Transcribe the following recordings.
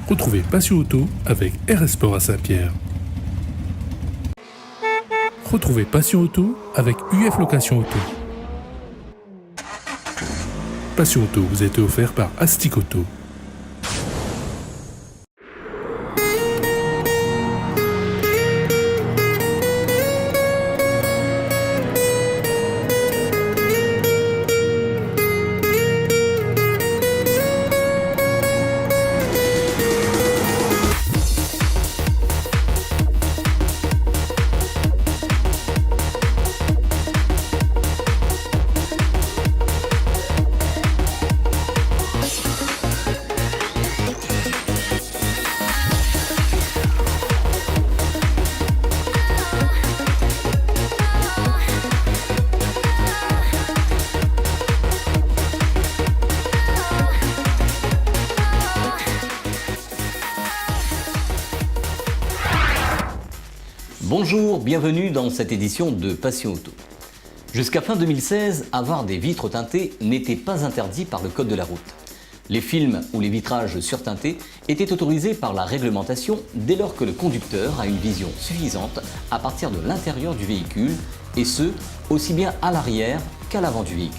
Retrouvez Passion Auto avec RS Sport à Saint-Pierre. Retrouvez Passion Auto avec UF Location Auto. Passion Auto vous a été offert par Astic Auto. Bonjour, bienvenue dans cette édition de Passion Auto. Jusqu'à fin 2016, avoir des vitres teintées n'était pas interdit par le code de la route. Les films ou les vitrages surteintés étaient autorisés par la réglementation dès lors que le conducteur a une vision suffisante à partir de l'intérieur du véhicule, et ce, aussi bien à l'arrière qu'à l'avant du véhicule.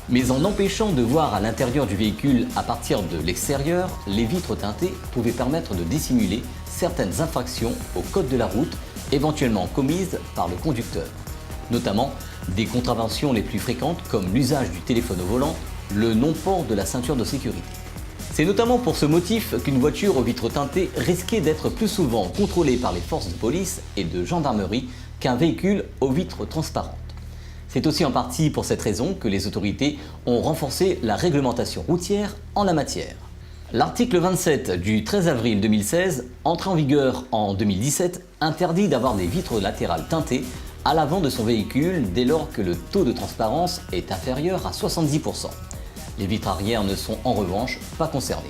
Mais en empêchant de voir à l'intérieur du véhicule à partir de l'extérieur, les vitres teintées pouvaient permettre de dissimuler certaines infractions au code de la route éventuellement commises par le conducteur, notamment des contraventions les plus fréquentes comme l'usage du téléphone au volant, le non-port de la ceinture de sécurité. C'est notamment pour ce motif qu'une voiture aux vitres teintées risquait d'être plus souvent contrôlée par les forces de police et de gendarmerie qu'un véhicule aux vitres transparentes. C'est aussi en partie pour cette raison que les autorités ont renforcé la réglementation routière en la matière. L'article 27 du 13 avril 2016, entré en vigueur en 2017, interdit d'avoir des vitres latérales teintées à l'avant de son véhicule dès lors que le taux de transparence est inférieur à 70%. Les vitres arrière ne sont en revanche pas concernées.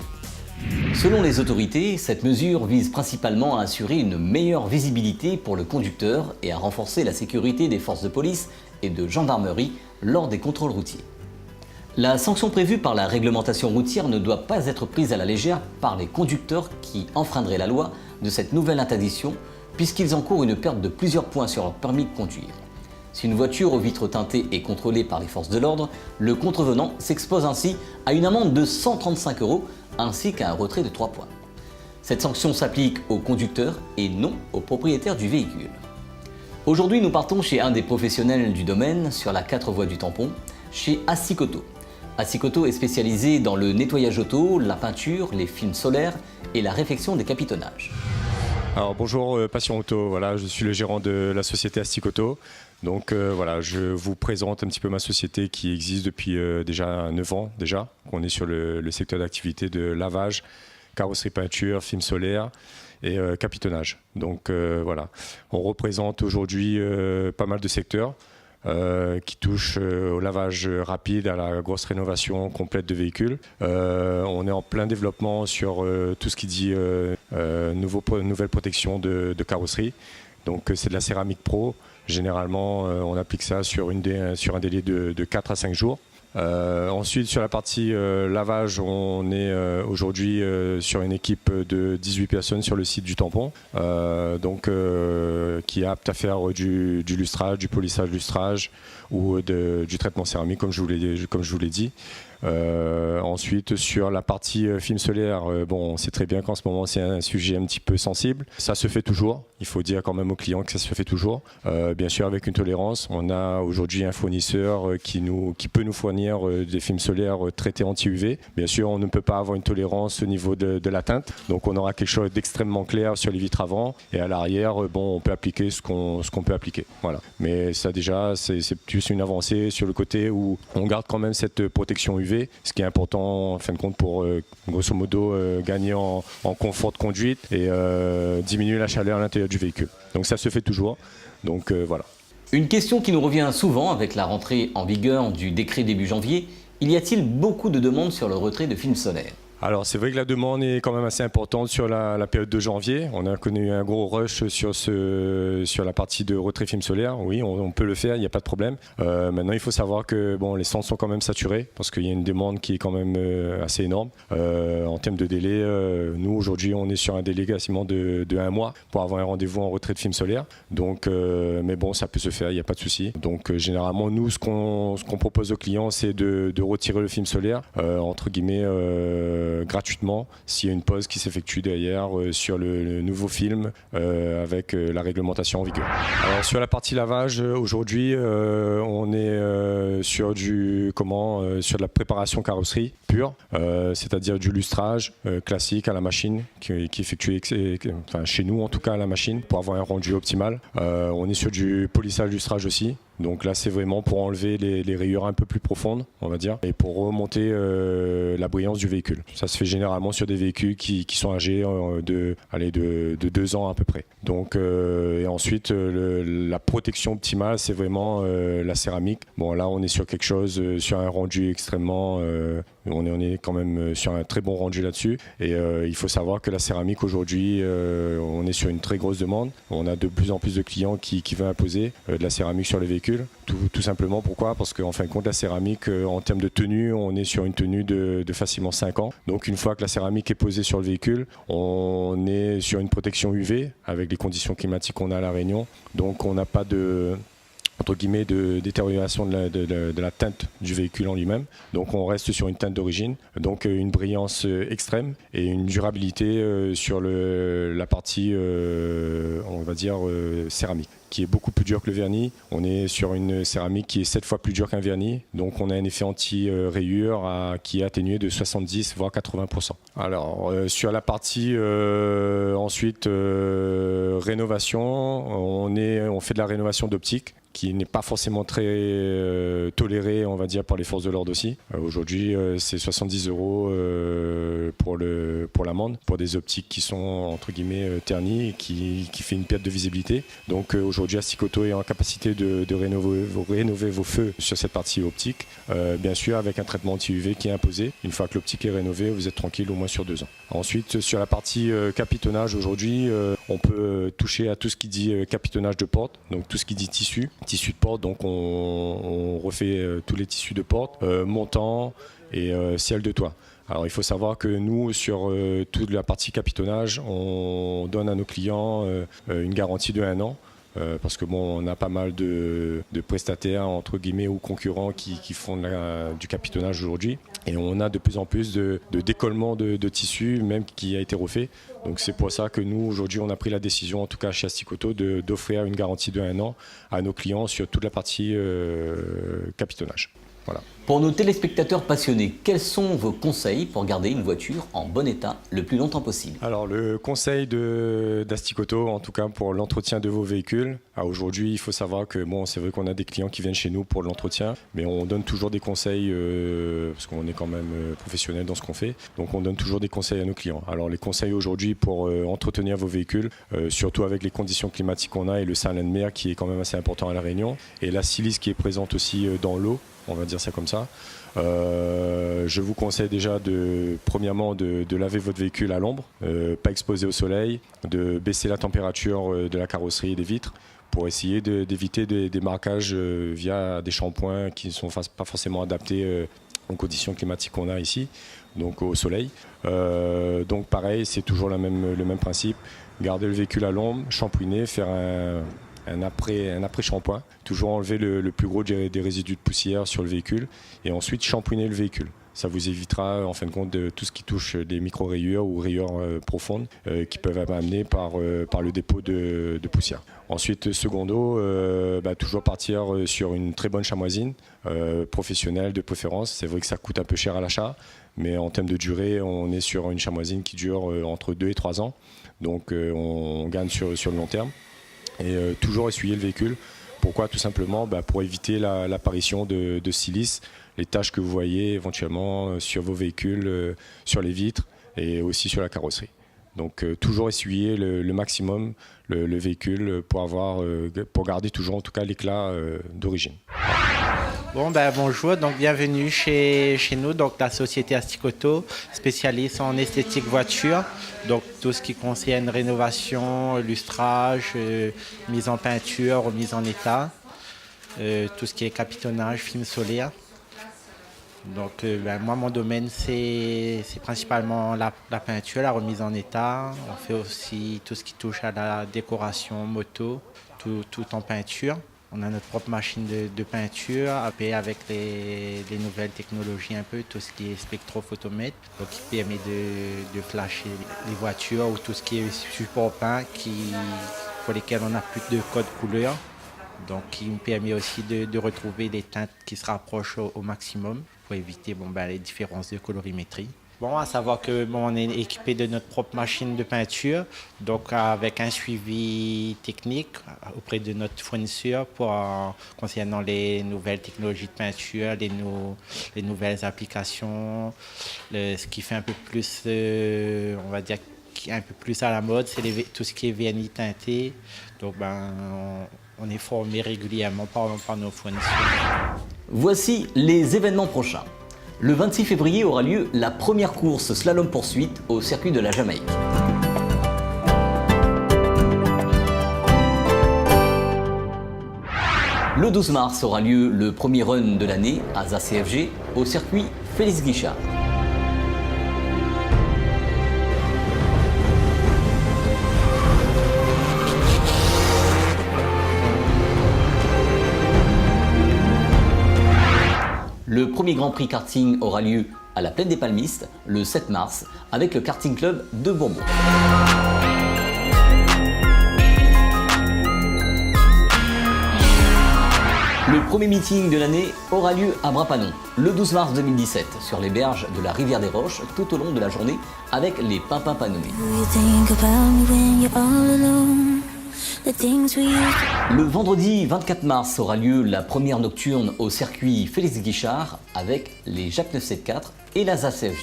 Selon les autorités, cette mesure vise principalement à assurer une meilleure visibilité pour le conducteur et à renforcer la sécurité des forces de police et de gendarmerie lors des contrôles routiers. La sanction prévue par la réglementation routière ne doit pas être prise à la légère par les conducteurs qui enfreindraient la loi de cette nouvelle interdiction, puisqu'ils encourent une perte de plusieurs points sur leur permis de conduire. Si une voiture aux vitres teintées est contrôlée par les forces de l'ordre, le contrevenant s'expose ainsi à une amende de 135 € ainsi qu'à un retrait de 3 points. Cette sanction s'applique aux conducteurs et non aux propriétaires du véhicule. Aujourd'hui, nous partons chez un des professionnels du domaine sur la 4 voies du tampon, chez Astic Auto. Astic Auto est spécialisé dans le nettoyage auto, la peinture, les films solaires et la réfection des capitonnages. Alors bonjour Passion Auto, voilà, je suis le gérant de la société Astic Auto. Donc voilà, je vous présente un petit peu ma société qui existe depuis déjà 9 ans déjà. On est sur le secteur d'activité de lavage, carrosserie peinture, film solaire et capitonnage. Donc voilà, on représente aujourd'hui pas mal de secteurs. Qui touche au lavage rapide, à la grosse rénovation complète de véhicules. On est en plein développement sur tout ce qui dit nouvelle protection de carrosserie. Donc c'est de la céramique pro. Généralement, on applique ça sur un délai de 4 à 5 jours. Ensuite, sur la partie lavage, on est aujourd'hui sur une équipe de 18 personnes sur le site du tampon, qui est apte à faire du lustrage, du polissage lustrage ou du traitement céramique, comme je vous l'ai dit. Ensuite, sur la partie film solaire, on sait très bien qu'en ce moment c'est un sujet un petit peu sensible. Ça se fait toujours, il faut dire quand même aux clients que ça se fait toujours. Bien sûr avec une tolérance, on a aujourd'hui un fournisseur qui peut nous fournir des films solaires traités anti-UV. Bien sûr on ne peut pas avoir une tolérance au niveau de la teinte, donc on aura quelque chose d'extrêmement clair sur les vitres avant et à l'arrière, on peut appliquer ce qu'on peut appliquer. Voilà. Mais ça déjà c'est plus une avancée sur le côté où on garde quand même cette protection UV. Ce qui est important en fin de compte pour grosso modo gagner en confort de conduite et diminuer la chaleur à l'intérieur du véhicule. Donc ça se fait toujours, donc voilà. Une question qui nous revient souvent avec la rentrée en vigueur du décret début janvier, y a-t-il beaucoup de demandes sur le retrait de films solaires? Alors c'est vrai que la demande est quand même assez importante sur la période de janvier. On a connu un gros rush sur la partie de retrait film solaire. Oui, on peut le faire, il n'y a pas de problème. Maintenant, il faut savoir que les centres sont quand même saturés parce qu'il y a une demande qui est quand même assez énorme. En termes de délai, nous aujourd'hui, on est sur un délai quasiment de 1 mois pour avoir un rendez-vous en retrait de film solaire. Donc, mais bon, ça peut se faire, il n'y a pas de souci. Donc, généralement, nous, ce qu'on propose aux clients, c'est de retirer le film solaire entre guillemets. Gratuitement s'il y a une pause qui s'effectue derrière sur le nouveau film avec la réglementation en vigueur. Alors sur la partie lavage, aujourd'hui on est sur sur de la préparation carrosserie pure, c'est-à-dire du lustrage classique à la machine qui est effectué chez nous en tout cas à la machine pour avoir un rendu optimal. On est sur du polissage lustrage aussi. Donc là, c'est vraiment pour enlever les rayures un peu plus profondes, on va dire, et pour remonter la brillance du véhicule. Ça se fait généralement sur des véhicules qui sont âgés de 2 ans à peu près. Donc, et ensuite, la protection optimale, c'est vraiment la céramique. Bon, là, on est sur quelque chose, sur un rendu extrêmement... on est quand même sur un très bon rendu là-dessus. Et il faut savoir que la céramique, aujourd'hui, on est sur une très grosse demande. On a de plus en plus de clients qui veulent imposer de la céramique sur les véhicules. Tout simplement, pourquoi ? Parce qu'en fin de compte, la céramique, en termes de tenue, on est sur une tenue de facilement 5 ans. Donc une fois que la céramique est posée sur le véhicule, on est sur une protection UV avec les conditions climatiques qu'on a à La Réunion. Donc on n'a pas entre guillemets de détérioration de la teinte du véhicule en lui-même. Donc on reste sur une teinte d'origine, donc une brillance extrême et une durabilité sur la partie, on va dire, céramique, qui est beaucoup plus dur que le vernis. On est sur une céramique qui est 7 fois plus dure qu'un vernis, donc on a un effet anti-rayure qui est atténué de 70 voire 80%. Alors sur la partie ensuite rénovation, on fait de la rénovation d'optique qui n'est pas forcément très toléré, on va dire, par les forces de l'ordre aussi. Aujourd'hui, c'est 70 € pour l'amende, pour des optiques qui sont, entre guillemets, ternies et qui fait une perte de visibilité. Donc aujourd'hui, Asticoto est en capacité de rénover vos feux sur cette partie optique, bien sûr avec un traitement anti-UV qui est imposé. Une fois que l'optique est rénovée, vous êtes tranquille au moins sur 2 ans. Ensuite, sur la partie capitonnage, aujourd'hui, on peut toucher à tout ce qui dit capitonnage de porte, donc tout ce qui dit tissu de porte, donc on refait tous les tissus de porte, montants et ciel de toit. Alors il faut savoir que nous, sur toute la partie capitonnage, on donne à nos clients une garantie de 1 an. Parce que on a pas mal de prestataires entre guillemets ou concurrents qui font du capitonnage aujourd'hui, et on a de plus en plus de décollement de tissu même qui a été refait. Donc c'est pour ça que nous aujourd'hui on a pris la décision, en tout cas chez Asticoto, d'offrir une garantie de 1 an à nos clients sur toute la partie capitonnage. Voilà. Pour nos téléspectateurs passionnés, quels sont vos conseils pour garder une voiture en bon état le plus longtemps possible ? Alors le conseil d'Asticoto, en tout cas pour l'entretien de vos véhicules, aujourd'hui il faut savoir que c'est vrai qu'on a des clients qui viennent chez nous pour l'entretien, mais on donne toujours des conseils, parce qu'on est quand même professionnel dans ce qu'on fait, donc on donne toujours des conseils à nos clients. Alors les conseils aujourd'hui pour entretenir vos véhicules, surtout avec les conditions climatiques qu'on a et le salin de mer qui est quand même assez important à La Réunion, et la silice qui est présente aussi dans l'eau, on va dire ça comme ça. Je vous conseille déjà premièrement de laver votre véhicule à l'ombre, pas exposé au soleil, de baisser la température de la carrosserie et des vitres pour essayer d'éviter des marquages via des shampoings qui ne sont pas forcément adaptés aux conditions climatiques qu'on a ici, donc au soleil. Donc pareil, c'est toujours le même principe, garder le véhicule à l'ombre, shampouiner, faire un après-shampoing, toujours enlever le plus gros des résidus de poussière sur le véhicule et ensuite shampouiner le véhicule. Ça vous évitera en fin de compte de tout ce qui touche des micro-rayures ou rayures profondes qui peuvent être amenées par le dépôt de poussière. Ensuite, secondo, toujours partir sur une très bonne chamoisine, professionnelle de préférence. C'est vrai que ça coûte un peu cher à l'achat, mais en termes de durée, on est sur une chamoisine qui dure entre 2 et 3 ans. Donc on gagne sur le long terme. Et toujours essuyer le véhicule. Pourquoi ? Tout simplement pour éviter l'apparition de silice, les taches que vous voyez éventuellement sur vos véhicules, sur les vitres et aussi sur la carrosserie. Donc toujours essuyer le maximum le véhicule pour garder toujours en tout cas l'éclat d'origine. Bonjour, donc bienvenue chez nous, donc la société Asticoto, spécialiste en esthétique voiture, donc tout ce qui concerne rénovation, lustrage, mise en peinture, remise en état, tout ce qui est capitonnage, film solaire. Donc moi mon domaine c'est principalement la peinture, la remise en état. On fait aussi tout ce qui touche à la décoration moto, tout en peinture. On a notre propre machine de peinture, avec les nouvelles technologies un peu, tout ce qui est spectrophotomètre, donc qui permet de flasher les voitures ou tout ce qui est support peint pour lesquels on n'a plus de code couleur. Donc qui me permet aussi de retrouver des teintes qui se rapprochent au maximum pour éviter les différences de colorimétrie. À savoir que on est équipé de notre propre machine de peinture, donc avec un suivi technique auprès de notre fournisseur concernant les nouvelles technologies de peinture, les nouvelles applications. Ce qui fait un peu plus, on va dire, un peu plus à la mode, c'est tout ce qui est vernis teinté. Donc on est formé régulièrement par nos fournisseurs. Voici les événements prochains. Le 26 février aura lieu la première course slalom poursuite au circuit de la Jamaïque. Le 12 mars aura lieu le premier run de l'année à ZACFG au circuit Félix Guichard. Le premier Grand Prix karting aura lieu à la Plaine des Palmistes le 7 mars avec le karting club de Bourbon. Le premier meeting de l'année aura lieu à Bras-Panon le 12 mars 2017 sur les berges de la rivière des Roches tout au long de la journée avec les Pimpins Panoués. Le vendredi 24 mars aura lieu la première nocturne au circuit Félix Guichard avec les Jacques 974 et la ZACFG.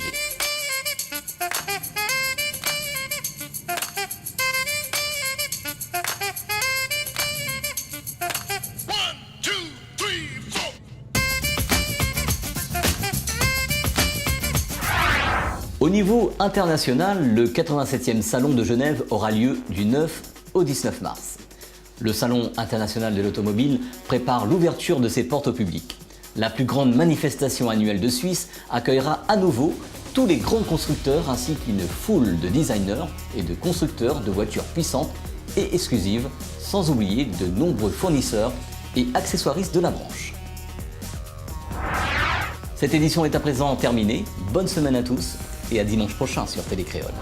Au niveau international, le 87e Salon de Genève aura lieu du 9 au 19 mars. Le Salon international de l'automobile prépare l'ouverture de ses portes au public. La plus grande manifestation annuelle de Suisse accueillera à nouveau tous les grands constructeurs ainsi qu'une foule de designers et de constructeurs de voitures puissantes et exclusives, sans oublier de nombreux fournisseurs et accessoiristes de la branche. Cette édition est à présent terminée. Bonne semaine à tous et à dimanche prochain sur Télé Créole.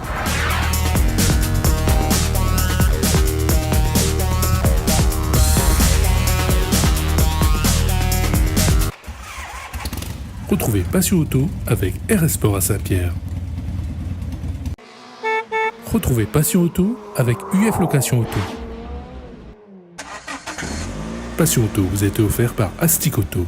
Retrouvez Passion Auto avec RS Sport à Saint-Pierre. Retrouvez Passion Auto avec UF Location Auto. Passion Auto vous a été offert par Asticoto.